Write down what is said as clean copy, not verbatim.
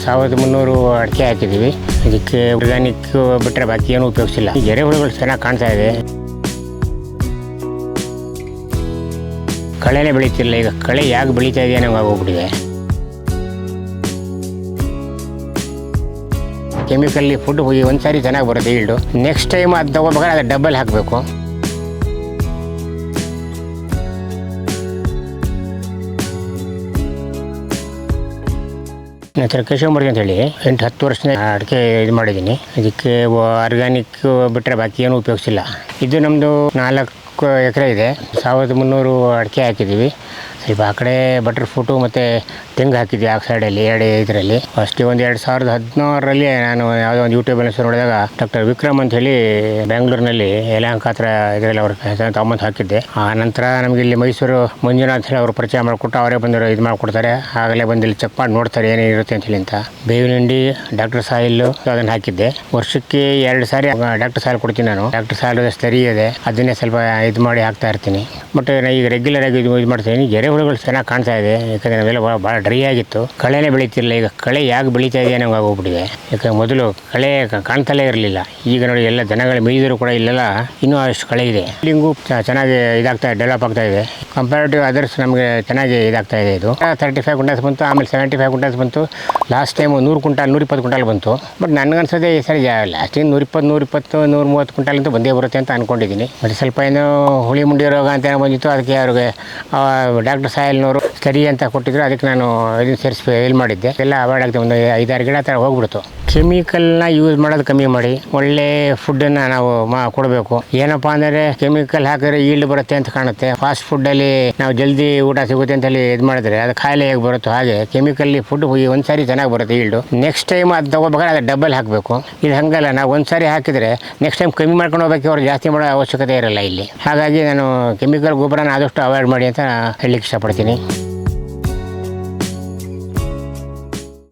1300 ಅಡಿಕೆ ಹಾಕಿದ್ದೀವಿ. ಇದಕ್ಕೆ ಆರ್ಗಾನಿಕ್ ಬಿಟ್ಟರೆ ಬಾಕಿ ಏನೂ ಉಪಯೋಗಿಸಿಲ್ಲ. ಎರೆಹುಳುಗಳು ಚೆನ್ನಾಗಿ ಕಾಣ್ತಾ ಇದೆ. ಕಳೆನೇ ಬೆಳೀತಿಲ್ಲ. ಈಗ ಕಳೆ ಯಾಕೆ ಬೆಳೀತಾ ಇದೆಯಾ ನಮ್ಗೆ ಆಗೋಗ್ಬಿಟ್ಟಿದೆ. ಕೆಮಿಕಲ್ಲಿ ಫುಡ್ ಹೋಗಿ ಒಂದು ಸಾರಿ ಚೆನ್ನಾಗಿ ಬರುತ್ತೆ ಈಲ್ಡು. ನೆಕ್ಸ್ಟ್ ಟೈಮ್ ಅದು ತೊಗೋಬೇಕಾದ್ರೆ ಅದು ಡಬಲ್ ಹಾಕಬೇಕು. ನನ್ನ ಹತ್ರ ಕೇಶವಮೂರ್ತಿ ಅಂತೇಳಿ 8-10 ವರ್ಷದ ಅಡಿಕೆ ಇದು ಮಾಡಿದ್ದೀನಿ. ಇದಕ್ಕೆ ಆರ್ಗ್ಯಾನಿಕ್ ಬಿಟ್ಟರೆ ಬಾಕಿ ಏನೂ ಉಪಯೋಗಿಸಿಲ್ಲ. ಇದು ನಮ್ಮದು 4 ಎಕರೆ ಇದೆ. 1300 ಅಡಿಕೆ ಹಾಕಿದ್ದೀವಿ. ಸ್ವಲ್ಪ ಆ ಕಡೆ ಬಟರ್ ಫ್ರೂಟು ಮತ್ತು ತೆಂಗು ಹಾಕಿದ್ವಿ ಆ ಸೈಡಲ್ಲಿ 2 ಇದರಲ್ಲಿ. ಫಸ್ಟೇ ಒಂದು 2016ರಲ್ಲಿ ನಾನು ಯಾವುದೋ ಒಂದು ಯೂಟ್ಯೂಬಲ್ಲಿ ನೋಡಿದಾಗ ಡಾಕ್ಟರ್ ವಿಕ್ರಮ್ ಅಂತ ಹೇಳಿ ಬೆಂಗಳೂರಿನಲ್ಲಿ ಯಲಹಂಕ ಹತ್ರ ಇದರಲ್ಲಿ ಅವ್ರ ತಗೊಂಬಂದು ಹಾಕಿದ್ದೆ. ಆ ನಂತರ ನಮಗೆ ಇಲ್ಲಿ ಮೈಸೂರು ಮಂಜುನಾಥ್ ಹೇಳಿ ಅವರು ಪರಿಚಯ ಮಾಡಿಕೊಟ್ಟು ಅವರೇ ಬಂದರು ಇದು ಮಾಡಿಕೊಡ್ತಾರೆ. ಆಗಲೇ ಬಂದು ಇಲ್ಲಿ ಚೆಕ್ ಮಾಡಿ ನೋಡ್ತಾರೆ ಏನೇನಿರುತ್ತೆ ಅಂತ ಹೇಳಿ ಅಂತ. ಬೇವಿನ ಹಿಂಡಿ, ಡಾಕ್ಟರ್ ಸಾಯಿಲ್ಲು ಅದನ್ನು ಹಾಕಿದ್ದೆ. ವರ್ಷಕ್ಕೆ 2 ಸಾರಿ ಡಾಕ್ಟರ್ ಸಾಯಿಲ್ ಕೊಡ್ತೀನಿ ನಾನು. ಡಾಕ್ಟರ್ ಸಾಯಿಲ್ ಸರಿ ಇದೆ, ಅದನ್ನೇ ಸ್ವಲ್ಪ ಇದು ಮಾಡಿ ಹಾಕ್ತಾ ಇರ್ತೀನಿ. ಬಟ್ ಈಗ ರೆಗ್ಯುಲರ್ ಆಗಿ ಇದು ಮಾಡ್ತೀನಿ. ಎರೆಹುಳುಗಳು ಚೆನ್ನಾಗಿ ಕಾಣ್ತಾ ಇದೆ. ಯಾಕಂದರೆ ನಾವೆಲ್ಲ ಭಾಳ ಡ್ರೈ ಆಗಿತ್ತು. ಕಳೆನೇ ಬೆಳೀತಿಲ್ಲ. ಈಗ ಕಳೆ ಯಾಕೆ ಬೆಳೀತಾ ಇದೆಯಾ ನಮ್ಗೆ ಆಗೋಗ್ಬಿಟ್ಟಿದೆ. ಯಾಕಂದ್ರೆ ಮೊದಲು ಕಳೆ ಕಾಣ್ತಲೇ ಇರಲಿಲ್ಲ. ಈಗ ನೋಡಿ ಎಲ್ಲ ಜನಗಳು ಮೇಯ್ದರೂ ಕೂಡ ಇಲ್ಲೆಲ್ಲ ಇನ್ನೂ ಅಷ್ಟು ಕಳೆ ಇದೆ. ಬಿಲ್ಡಿಂಗು ಚೆನ್ನಾಗಿ ಇದಾಗ್ತಾ ಡೆವಲಪ್ ಆಗ್ತಾ ಇದೆ. ಕಂಪೇರಿಟಿವ್ ಅದರ್ಸ್ ನಮಗೆ ಚೆನ್ನಾಗಿ ಇದಾಗ್ತಾ ಇದೆ. ಇದು 35 ಕ್ವಿಂಟಲ್ಸ್ ಬಂತು, ಆಮೇಲೆ 75 ಕ್ವಿಂಟಲ್ಸ್ ಬಂತು. ಲಾಸ್ಟ್ ಟೈಮ್ 100 ಕ್ವಿಂಟಲ್ 120 ಕ್ವಿಂಟಲ್ ಬಂತು. ಬಟ್ ನನಗನ್ಸೋದೆ ಈ ಸರಿ ಲಾಸ್ಟ್ 120, 120, 130 ಕ್ವಿಂಟಲ್ ಅಂತೂ ಬಂದೇ ಬರುತ್ತೆ ಅಂತ ಅಂದ್ಕೊಂಡಿದ್ದೀನಿ. ಮತ್ತು ಸ್ವಲ್ಪ ಏನೋ ಹುಳಿ ಮುಂಡಿ ರೋಗ ಅಂತ ಏನೋ ಬಂದಿತ್ತು. ಅದಕ್ಕೆ ಅವ್ರಿಗೆ ಡಾಕ್ಟರ್ ಸಾಯಿಲ್ನವರು ಸರಿ ಅಂತ ಕೊಟ್ಟಿದ್ರು. ಅದಕ್ಕೆ ನಾನು ಇದನ್ನು ಸೇರಿಸಿ ಇದು ಮಾಡಿದ್ದೆ. ಎಲ್ಲ ಅವಾಯ್ಡ್ ಆಗ್ತದೆ. ಒಂದು 5-6 ಗಿಡ ಥರ ಹೋಗ್ಬಿಡ್ತು. ಕೆಮಿಕಲ್ನ ಯೂಸ್ ಮಾಡೋದು ಕಮ್ಮಿ ಮಾಡಿ ಒಳ್ಳೆ ಫುಡ್ಡನ್ನು ನಾವು ಕೊಡಬೇಕು. ಏನಪ್ಪ ಅಂದರೆ ಕೆಮಿಕಲ್ ಹಾಕಿದ್ರೆ ಈಲ್ಡ್ ಬರುತ್ತೆ ಅಂತ ಕಾಣುತ್ತೆ. ಫಾಸ್ಟ್ ಫುಡ್ಡಲ್ಲಿ ನಾವು ಜಲ್ದಿ ಊಟ ಸಿಗುತ್ತೆ ಅಂತೇಳಿ ಇದು ಮಾಡಿದ್ರೆ ಅದು ಕಾಯಿಲೆ ಹೇಗೆ ಬರುತ್ತೋ ಹಾಗೆ ಕೆಮಿಕಲ್ಲಿ ಫುಡ್ ಹೋಗಿ ಒಂದು ಸಾರಿ ಚೆನ್ನಾಗಿ ಬರುತ್ತೆ ಈಲ್ಡು. ನೆಕ್ಸ್ಟ್ ಟೈಮ್ ಅದು ತೊಗೋಬೇಕಾದ್ರೆ ಅದು ಡಬಲ್ ಹಾಕಬೇಕು. ಇದು ಹಾಗಲ್ಲ, ನಾವು ಒಂದು ಸಾರಿ ಹಾಕಿದರೆ ನೆಕ್ಸ್ಟ್ ಟೈಮ್ ಕಮ್ಮಿ ಮಾಡ್ಕೊಂಡು ಹೋಗ್ಬೇಕು. ಅವ್ರು ಜಾಸ್ತಿ ಮಾಡೋ ಅವಶ್ಯಕತೆ ಇರಲ್ಲ ಇಲ್ಲಿ. ಹಾಗಾಗಿ ನಾನು ಕೆಮಿಕಲ್ ಗೊಬ್ಬರನ ಆದಷ್ಟು ಅವಾಯ್ಡ್ ಮಾಡಿ ಅಂತ ಹೇಳಲಿಕ್ಕೆ ಇಷ್ಟಪಡ್ತೀನಿ.